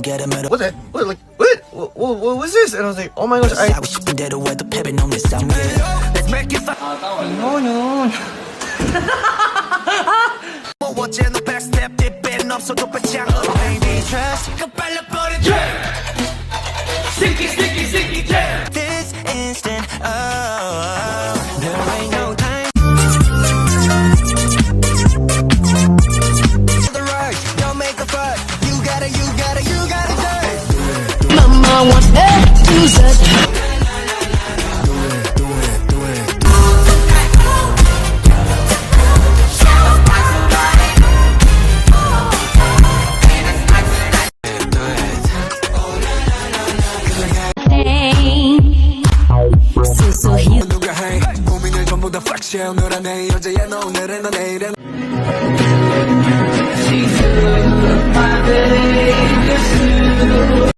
get a medal. What's that? What, like, what was this? And I was like, oh my gosh, I wish you dead away the pepper on this sound. Let's make it fun. No, no. 어제 너 backstep 뒷배는 없어도 배짱 baby trust 그 빨라버린 sticky sticky sticky jam this instant oh there ain't no time the right don't make a fuss you gotta do it mama wants that to set 누가 해 고민을 전부 다 flex 오늘은 내 여자야 너 오늘은 너 내일은